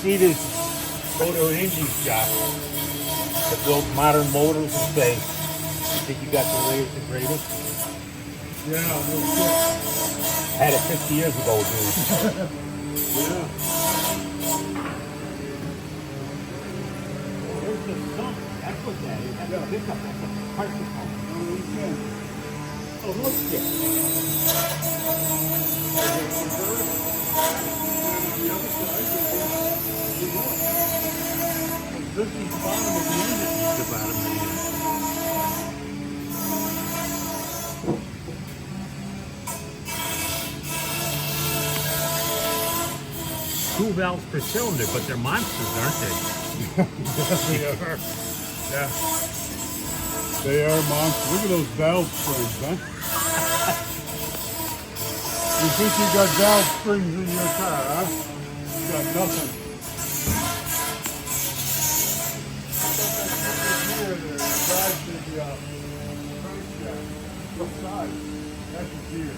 either go to an engine shop that build modern motors and say, you think you got the latest and greatest? Yeah, no shit. Had it 50 years ago, dude. Yeah. There's the sump. That's what that is. That's a pickup. That's a Chrysler pump. Oh, no shit. This is the bottom of the engine. The bottom of the engine. Two valves per cylinder, but they're monsters, aren't they? Yes, they are. Yeah. They are monsters. Look at those valve springs, huh? You think you got valve springs in your car, huh? You got nothing. Here, there. Drives the crankshaft. What side? That's the gear.